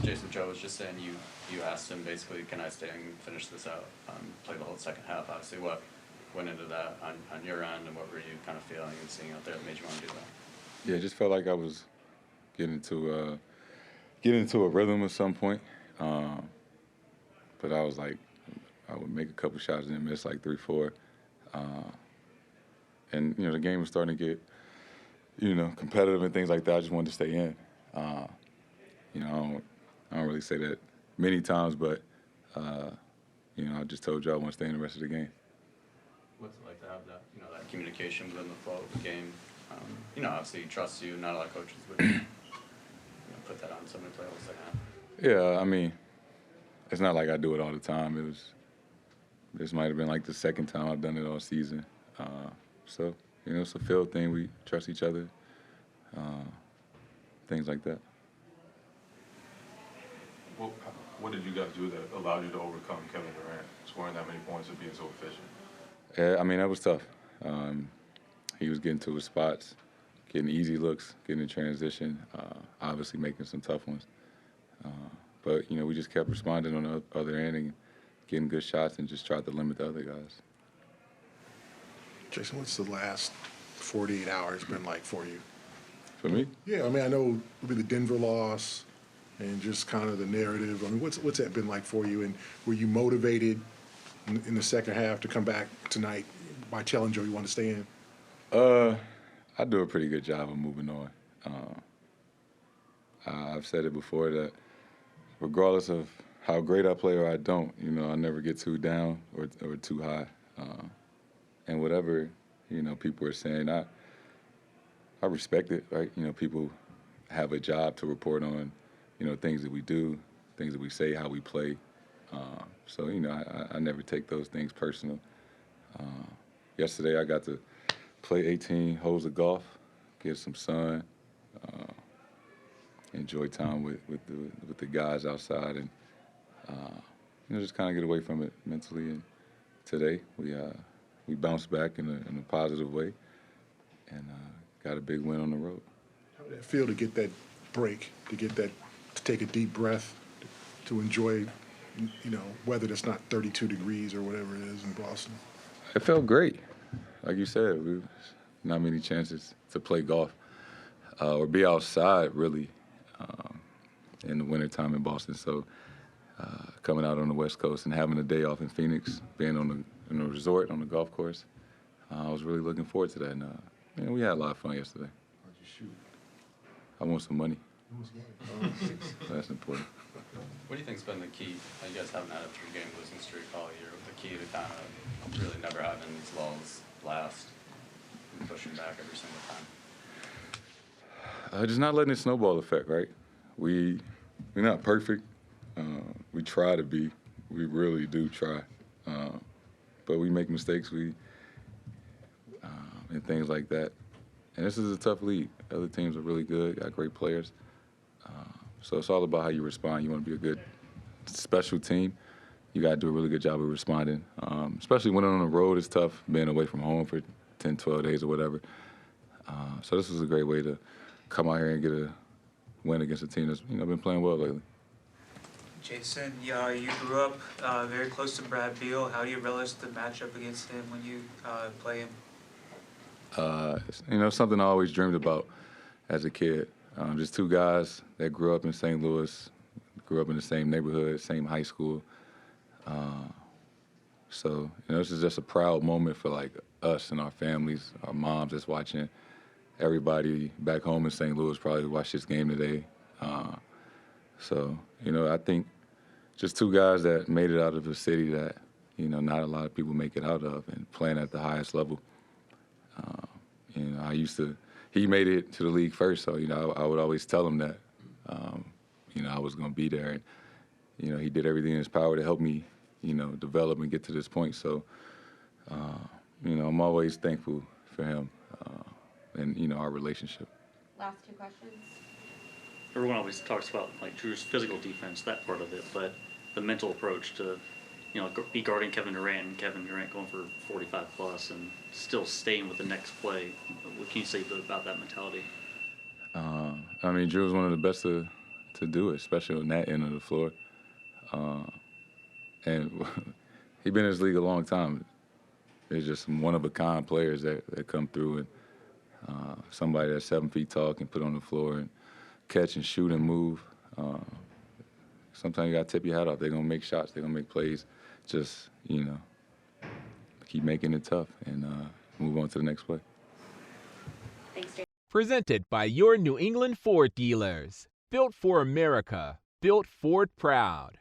Jason, Joe was just saying you asked him basically, can I stay and finish this out, play the whole second half. Obviously, what went into that on your end, and what were you kind of feeling and seeing out there that made you want to do that? Yeah, it just felt like I was getting into a rhythm at some point. But I was like, I would make a couple shots and then miss like 3, 4. And, the game was starting to get, competitive and things like that. I just wanted to stay in. I don't really say that many times, but, I just told you I want to stay in the rest of the game. What's it like to have that, that communication within the flow of the game? Obviously he trusts you. Not a lot of coaches would, put that on somebody to play all the second half. Yeah, I mean, it's not like I do it all the time. This might have been like the second time I've done it all season. So, it's a field thing. We trust each other, things like that. Well, what did you guys do that allowed you to overcome Kevin Durant, scoring that many points and being so efficient? Yeah, I mean, that was tough. He was getting to his spots, getting easy looks, getting in transition, obviously making some tough ones. But, we just kept responding on the other end and getting good shots and just tried to limit the other guys. Jayson, what's the last 48 hours been like for you? For me? Yeah, I mean, I know it'll be the Denver loss and just kind of the narrative. I mean, what's that been like for you? And were you motivated in the second half to come back tonight by telling Joe you want to stay in? I do a pretty good job of moving on. I've said it before that regardless of how great I play or I don't, I never get too down or too high. And whatever, people are saying, I respect it, right? People have a job to report on, things that we do, things that we say, how we play. So, I never take those things personal. Yesterday I got to play 18 holes of golf, get some sun, enjoy time with the guys outside, and just kind of get away from it mentally. And today we bounced back in a positive way, and got a big win on the road. How did it feel to get that break, to take a deep breath, to enjoy, weather that's not 32 degrees or whatever it is in Boston? It felt great. Like you said, not many chances to play golf or be outside, really, in the wintertime in Boston. So coming out on the West Coast and having a day off in Phoenix, being on the resort, on the golf course, I was really looking forward to that. And we had a lot of fun yesterday. How'd you shoot? I want some money. That's important. What do you think's been the key? You guys haven't had a 3-game losing streak all year. The key to kind of really never having these lulls last and pushing back every single time? Just not letting it snowball effect, right? We're not perfect. We try to be. We really do try. But we make mistakes. And things like that. And this is a tough league. Other teams are really good, got great players. So it's all about how you respond. You want to be a good special team. You got to do a really good job of responding. Especially when on the road, it's tough being away from home for 10, 12 days or whatever. So this is a great way to come out here and get a win against a team that's been playing well lately. Jayson, you grew up very close to Brad Beal. How do you relish the matchup against him when you play him? Something I always dreamed about as a kid. Just two guys that grew up in St. Louis, grew up in the same neighborhood, same high school. So, this is just a proud moment for, like, us and our families, our moms that's watching. Everybody back home in St. Louis probably watched this game today. So, I think just two guys that made it out of a city that, not a lot of people make it out of and playing at the highest level. He made it to the league first, so, I would always tell him that, I was going to be there. And, he did everything in his power to help me, develop and get to this point. So, I'm always thankful for him and, our relationship. Last 2 questions. Everyone always talks about, like, Drew's physical defense, that part of it, but the mental approach to, be guarding Kevin Durant and Kevin Durant going for 45+ and still staying with the next play. What can you say about that mentality? Drew was one of the best to to do it, especially on that end of the floor. And he's been in this league a long time. There's just some one-of-a-kind players that come through, and somebody that's 7 feet tall can put on the floor and catch and shoot and move. Sometimes you got to tip your hat off. They're going to make shots. They're going to make plays. Just, keep making it tough and move on to the next play. Thanks, Jay. Presented by your New England Ford dealers. Built for America. Built Ford proud.